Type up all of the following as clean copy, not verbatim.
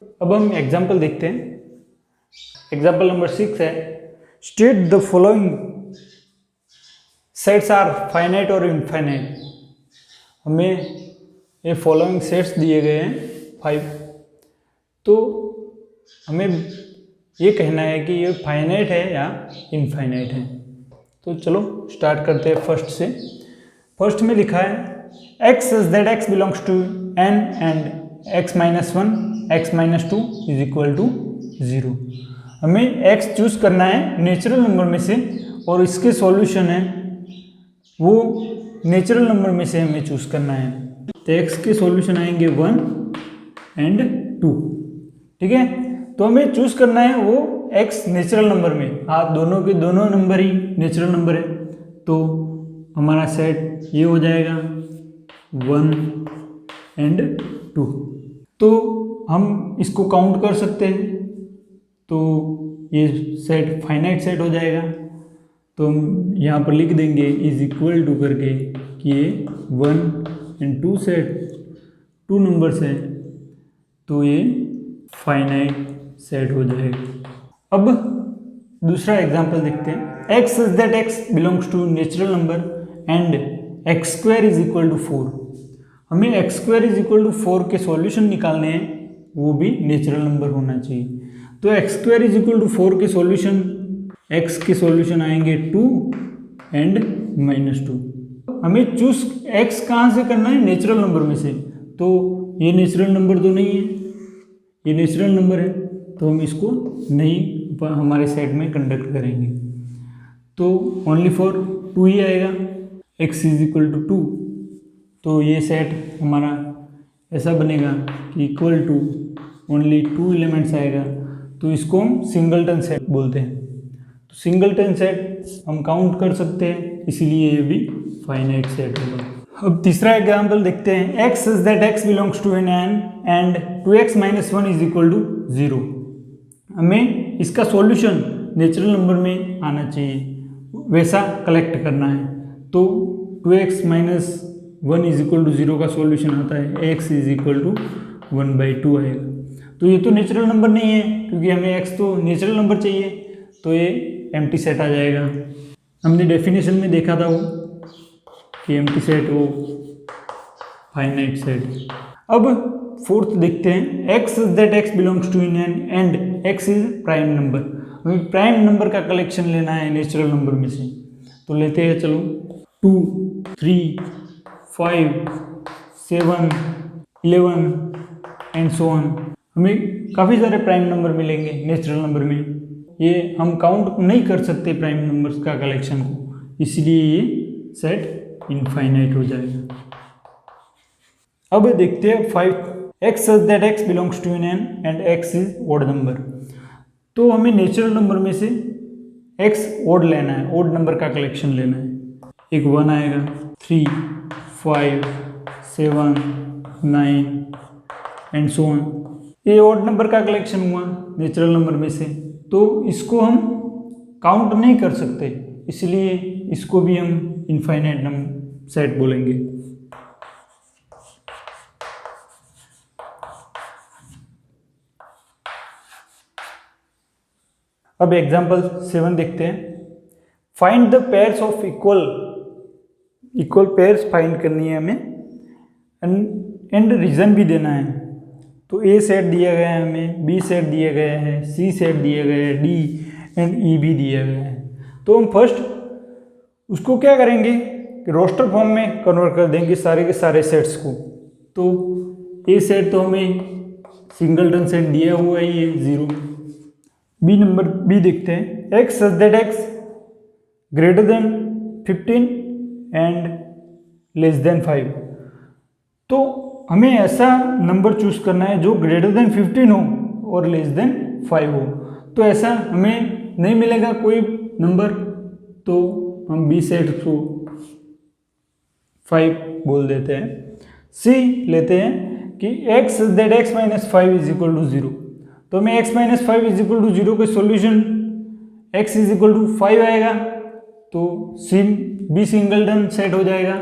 अब हम एग्जाम्पल देखते हैं। एग्जाम्पल नंबर 6 है, state the following sets are finite और इनफाइनाइट। हमें ये फॉलोइंग सेट्स दिए गए हैं 5, तो हमें ये कहना है कि ये फाइनाइट है या इनफाइनाइट है। तो चलो स्टार्ट करते हैं फर्स्ट से। फर्स्ट में लिखा है x such that x belongs to n and x minus 1 x minus 2 is equal to 0। हमें x चूज करना है नेचुरल नंबर में से, और इसके सॉल्यूशन है वो नेचुरल नंबर में से हमें चूज करना है। तो x के सॉल्यूशन आएंगे 1 एंड 2, ठीक है। तो हमें चूज करना है वो x नेचुरल नंबर में। हाँ, दोनों के दोनों नंबर ही नेचुरल नंबर है, तो हमारा सेट ये हो जाएगा 1 एंड 2। तो हम इसको काउंट कर सकते हैं, तो ये सेट फाइनाइट सेट हो जाएगा। तो हम यहाँ पर लिख देंगे इज इक्वल टू करके कि ये 1 एंड 2 सेट 2 नंबर्स है, तो ये फाइनाइट सेट हो जाएगा। अब दूसरा एग्जांपल देखते हैं। x such that x belongs to natural number and x square is equal to 4। हमें x square is equal to 4 के सॉल्यूशन निकालने हैं, वो भी नेचुरल नंबर होना चाहिए। तो x square is equal to 4 के सॉल्यूशन, x के सॉल्यूशन आएंगे 2 एंड माइनस 2। हमें चूज x कहाँ से करना है, नेचुरल नंबर में से। तो ये नेचुरल नंबर तो नहीं है, ये नेचुरल नंबर है, तो हम इसको नहीं हमारे सेट में कंडक्ट करेंगे। तो ओनली फॉर 2 ही आएगा, x इज इक्वल टू 2। तो ये सेट हमारा ऐसा बनेगा कि इक्वल टू ओनली 2 एलिमेंट्स आएगा, तो इसको हम सिंगलटन सेट बोलते हैं। तो सिंगलटन सेट हम काउंट कर सकते हैं, इसीलिए ये भी फाइनाइट सेट होगा। अब तीसरा एग्जाम्पल देखते हैं। x such that x belongs to n and 2x minus 1 is equal to 0। हमें इसका सॉल्यूशन नेचुरल नंबर में आना चाहिए, वैसा कलेक्ट करना है। तो 2x minus 1 is equal to 0 का सॉल्यूशन आता है x इज इक्वल टू 1/2 आएगा। तो ये तो नेचुरल नंबर नहीं है, क्योंकि हमें x तो नेचुरल नंबर चाहिए, तो ये एम्प्टी सेट आ जाएगा। हमने डेफिनेशन में देखा था वो कि एम्प्टी सेट वो फाइनाइट सेट। अब फोर्थ देखते हैं। x such that x belongs to n and x is prime number. हमें प्राइम नंबर का कलेक्शन लेना है नेचुरल नंबर में से, तो लेते हैं। चलो 2 3 5 7 11 एंड सो ऑन। हमें काफ़ी सारे प्राइम नंबर मिलेंगे नेचुरल नंबर में, ये हम काउंट नहीं कर सकते प्राइम नंबर्स का कलेक्शन को, इसलिए ये सेट इनफाइनाइट हो जाएगा। अब देखते हैं 5। x such that x belongs to n and x is odd number. तो हमें नेचुरल नंबर में से x ऑड लेना है, ऑड नंबर का कलेक्शन लेना है। एक 1 आएगा, 3 5 7 9 एंड सो ऑन। ये ऑड नंबर का कलेक्शन हुआ नेचुरल नंबर में से, तो इसको हम काउंट नहीं कर सकते, इसलिए इसको भी हम इनफाइनाइट नंबर सेट बोलेंगे। अब एग्जाम्पल 7 देखते हैं। Find the pairs of equal pairs find करनी है हमें, एंड रीजन भी देना है। तो ए सेट दिया गया है हमें, बी सेट दिया गया है, सी सेट दिया गया है, डी एंड ई भी दिया गया है। तो हम फर्स्ट उसको क्या करेंगे कि रोस्टर फॉर्म में कन्वर्ट कर देंगे सारे के सारे सेट्स को। तो ए सेट तो हमें सिंगलटन सेट दिया हुआ है, ये 0। बी देखते हैं। x such that x greater than 15 and less than 5। तो हमें ऐसा नंबर चूज करना है जो ग्रेटर देन 15 हो और लेस देन 5 हो। तो ऐसा हमें नहीं मिलेगा कोई नंबर, तो हम बी सेट को 5 बोल देते हैं। सी लेते हैं कि x such that x minus 5 is equal to 0। तो हमें x minus 5 is equal to 0 के solution x is equal to 5 आएगा, तो सी बी सिंगलटन सेट हो जाएगा,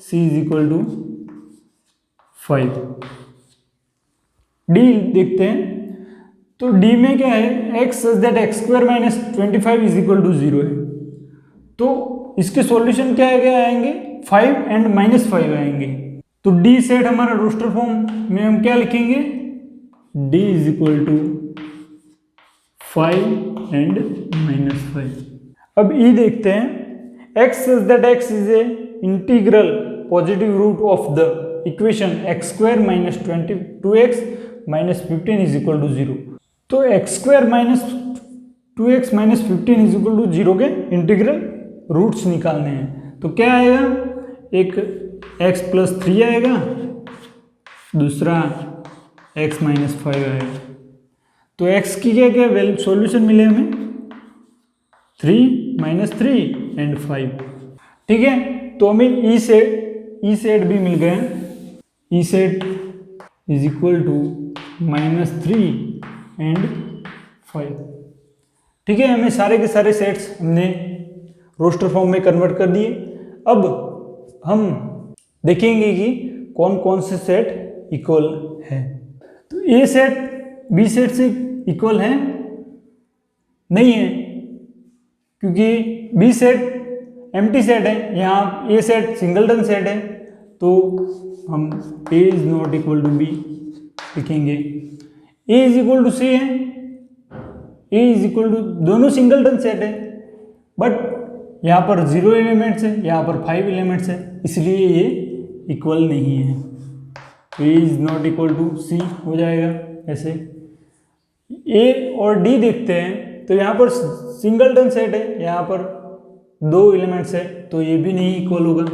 c is equal to 5। D देखते हैं। तो डी में क्या है, x such that x square minus 25 is equal to 0 है। तो इसके सॉल्यूशन क्या आएंगे, 5 एंड -5 आएंगे। तो डी सेट हमारा रोस्टर फॉर्म में हम क्या लिखेंगे, D is equal to 5 and -5। अब ई देखते हैं, x such that x is a integral positive root of the equation x square minus 22x minus 15 is equal to 0। तो x square minus 2x minus 15 is equal to 0 के integral roots निकालने हैं। तो क्या आएगा, एक x प्लस 3 आएगा, दूसरा x माइनस 5 आएगा। तो x की क्या क्या वैल्यू सॉल्यूशन मिले हमें, 3 माइनस 3 एंड 5। ठीक है, तो हमें ई सेट भी मिल गया। E set is equal to -3 and 5। ठीक है, हमें सारे के सारे सेट्स हमने रोस्टर फॉर्म में कन्वर्ट कर दिए। अब हम देखेंगे कि कौन कौन से सेट इक्वल है। तो ए सेट बी सेट से इक्वल है, नहीं है, क्योंकि बी सेट एम्प्टी सेट है, यहाँ ए सेट सिंगलटन सेट है। तो हम A is not equal to B लिखेंगे। A is equal to C है, ए इज इक्वल टू, दोनों सिंगलटन सेट है, बट यहाँ पर 0 एलिमेंट्स है, यहाँ पर 5 एलिमेंट्स है, इसलिए ये इक्वल नहीं है। तो ए इज नॉट इक्वल टू सी हो जाएगा ऐसे। ए और डी देखते हैं, तो यहाँ पर सिंगलटन सेट है, यहाँ पर 2 एलिमेंट्स है, तो ये भी नहीं इक्वल होगा।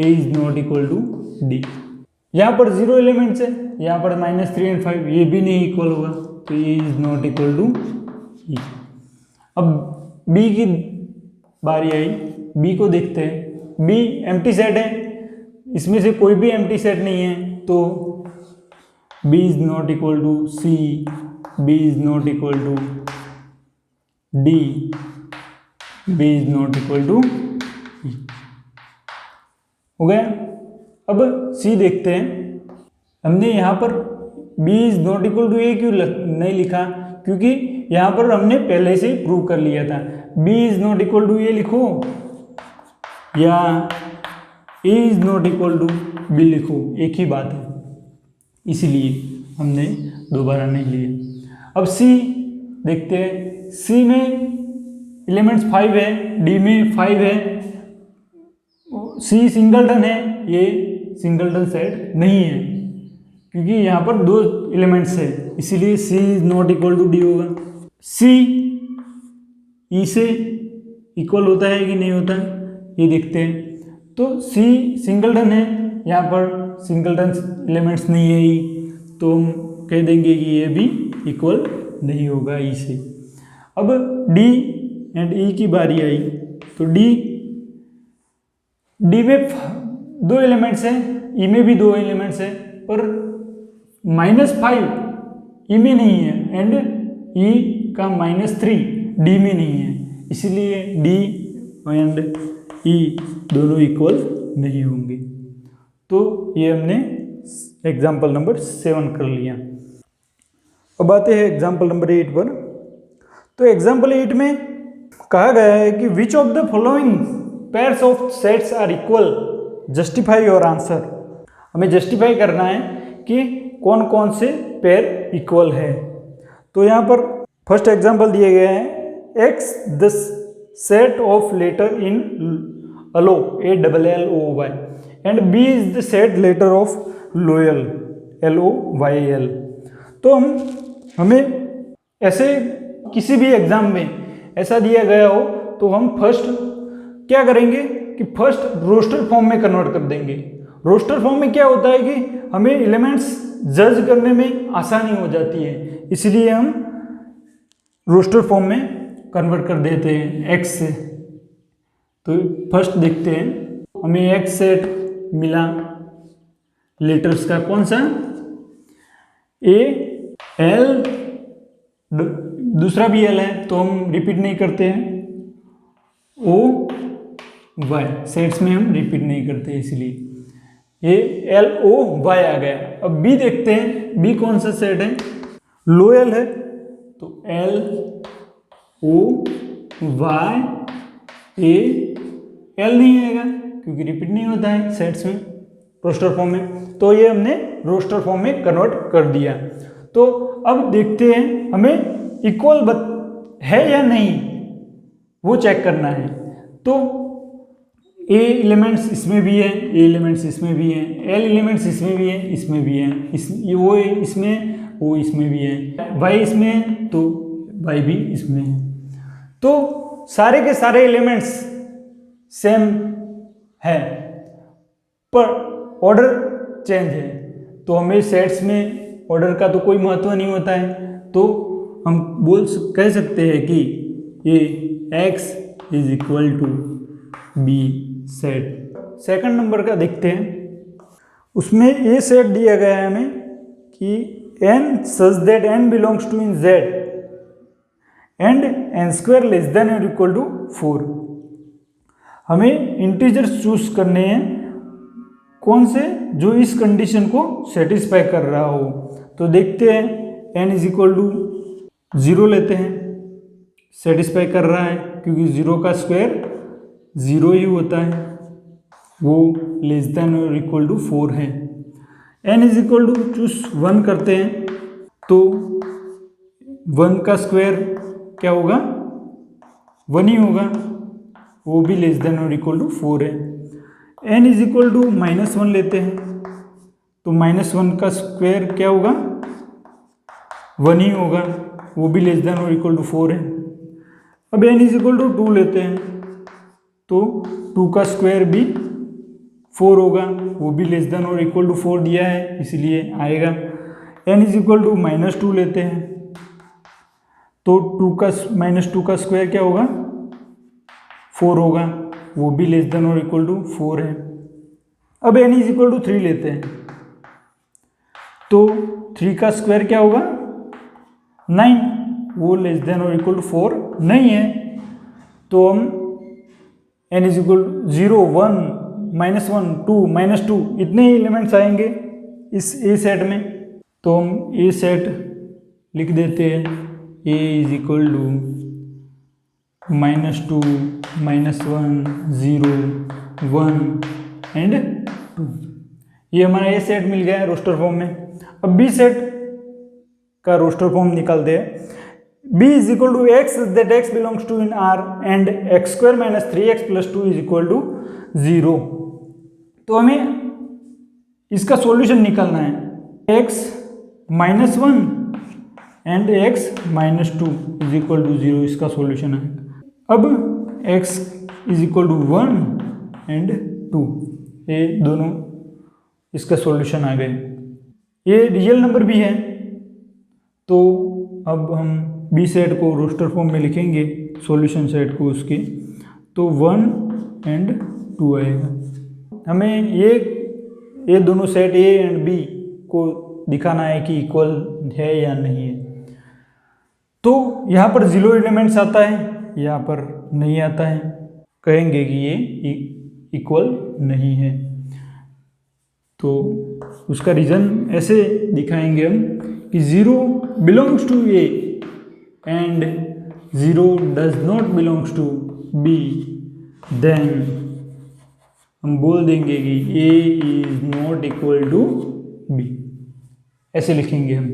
A is not equal to D. यहाँ पर 0 एलिमेंट्स है, यहाँ पर -3 एंड 5, ये भी नहीं इक्वल होगा। तो ए इज नॉट इक्वल टू ई। अब बी की बारी आई, बी को देखते हैं। बी एम्प्टी सेट है, इसमें से कोई भी एम्प्टी सेट नहीं है, तो B is not equal to C, B is not equal to D, B is not equal to E. हो गया। अब सी देखते हैं। हमने यहाँ पर B is not equal to A क्यों नहीं लिखा, क्योंकि यहाँ पर हमने पहले से प्रूव कर लिया था। B is not equal to A लिखो या A is not equal to B लिखो, एक ही बात है, इसलिए हमने दोबारा नहीं लिया। अब सी देखते हैं। सी में एलिमेंट्स 5 है, डी में 5 है, सी सिंगलटन है, ये सिंगलटन सेट नहीं है, क्योंकि यहाँ पर 2 एलिमेंट्स है, इसीलिए C is not equal to D होगा। सी ई से इक्वल होता है कि नहीं होता है, ये देखते हैं। तो सी सिंगलटन है, यहाँ पर सिंगलटन एलिमेंट्स नहीं है ई, तो हम कह देंगे कि ये भी इक्वल नहीं होगा ई से। अब डी एंड ई की बारी आई, तो डी में 2 एलिमेंट्स हैं, ई में भी 2 एलिमेंट्स हैं, पर -5 ई में नहीं है एंड ई का -3 डी में नहीं है, इसलिए डी एंड ई दोनों इक्वल नहीं होंगे। तो ये हमने एग्जाम्पल नंबर 7 कर लिया। अब आते हैं एग्जाम्पल नंबर 8 पर। तो एग्जाम्पल 8 में कहा गया है कि which of the following pairs of sets are equal, justify your answer. हमें जस्टिफाई करना है कि कौन कौन से पेयर इक्वल है। तो यहाँ पर फर्स्ट एग्जाम्पल दिए गए हैं, x the set of letter in alloy ALLOY and b is the set letter of loyal LOYL। तो हमें ऐसे किसी भी एग्जाम में ऐसा दिया गया हो, तो हम फर्स्ट क्या करेंगे कि फर्स्ट रोस्टर फॉर्म में कन्वर्ट कर देंगे। रोस्टर फॉर्म में क्या होता है कि हमें एलिमेंट्स जज करने में आसानी हो जाती है, इसलिए हम रोस्टर फॉर्म में कन्वर्ट कर देते हैं x से। तो फर्स्ट देखते हैं, हमें x सेट मिला लेटर्स का, कौन सा, A L, दूसरा भी L है, तो हम रिपीट नहीं करते हैं, O Y सेट्स में हम रिपीट नहीं करते, इसलिए ये LOY आ गया। अब बी देखते हैं, बी कौन सा सेट है, लोयल है, तो LOY एल नहीं आएगा क्योंकि रिपीट नहीं होता है सेट्स में रोस्टर फॉर्म में, तो ये हमने रोस्टर फॉर्म में कन्वर्ट कर दिया। तो अब देखते हैं हमें इक्वल है या नहीं वो चेक करना है। तो ए एलिमेंट्स इसमें भी है, ए एलिमेंट्स इसमें भी हैं, एल एलिमेंट्स इसमें भी हैं, इसमें भी हैं, वो इसमें, वो इसमें भी है, वाई इसमें है तो वाई भी इसमें है। तो सारे के सारे एलिमेंट्स सेम है पर ऑर्डर चेंज है, तो हमें सेट्स में ऑर्डर का तो कोई महत्व नहीं होता है, तो हम कह सकते हैं कि ये x is equal to B set. Second number का देखते हैं, उसमें ये सेट दिया गया है हमें कि n such that n belongs to in z and n square less than और इक्वल टू 4। हमें इंटीजर्स चूज करने हैं कौन से जो इस कंडीशन को सेटिस्फाई कर रहा हो। तो देखते हैं n इज इक्वल टू 0 लेते हैं, सेटिस्फाई कर रहा है क्योंकि 0 का स्क्वायर 0 ही होता है, वो लेस देन और इक्वल टू 4 है। n is equal to choose 1 करते हैं, तो 1 का स्क्वायर क्या होगा, 1 ही होगा, वो भी लेस देन और इक्वल टू 4 है। n इज इक्वल टू -1 लेते हैं, तो -1 का स्क्वायर क्या होगा, 1 ही होगा, वो भी लेस देन और इक्वल टू 4 है। अब n इज इक्वल टू 2 लेते हैं, तो 2 का स्क्वायर भी 4 होगा, वो भी लेस देन और इक्वल टू 4 दिया है इसलिए आएगा। n इज इक्वल टू -2 लेते हैं, तो 2 का स्क्वायर क्या होगा, 4 होगा, वो भी लेस देन और इक्वल टू 4 है। अब n इज इक्वल टू 3 लेते हैं, तो 3 का स्क्वायर क्या होगा, 9, वो लेस देन और इक्वल टू 4 नहीं है, तो हम n इज इक्वल 0, 1, -1, 2, -2 इतने ही एलिमेंट्स आएंगे इस ए सेट में, तो हम ए सेट लिख देते हैं, a is equal to -2, -1, 0, 1 and 2। ये हमारा ए सेट मिल गया है रोस्टर फॉर्म में। अब बी सेट का रोस्टर फॉर्म निकालते हैं। b is equal to x that x belongs to in R and x square minus 3x plus 2 is equal to 0। तो हमें इसका सॉल्यूशन निकालना है, x -1 एंड x -2 इज इक्वल टू 0 इसका सॉल्यूशन है। अब x is equal to 1 and 2, ये दोनों इसका सॉल्यूशन आ गए। ये रियल नंबर भी है, तो अब हम बी सेट को रोस्टर फॉर्म में लिखेंगे, सॉल्यूशन सेट को उसके, तो 1 एंड 2 आएगा। हमें ये दोनों सेट ए एंड बी को दिखाना है कि इक्वल है या नहीं है। तो यहाँ पर 0 एलिमेंट्स आता है, यहाँ पर नहीं आता है, कहेंगे कि ये इक्वल नहीं है। तो उसका रीज़न ऐसे दिखाएंगे हम कि 0 belongs to A and 0 does not belongs to B, then हम बोल देंगे कि A is not equal to B, ऐसे लिखेंगे हम।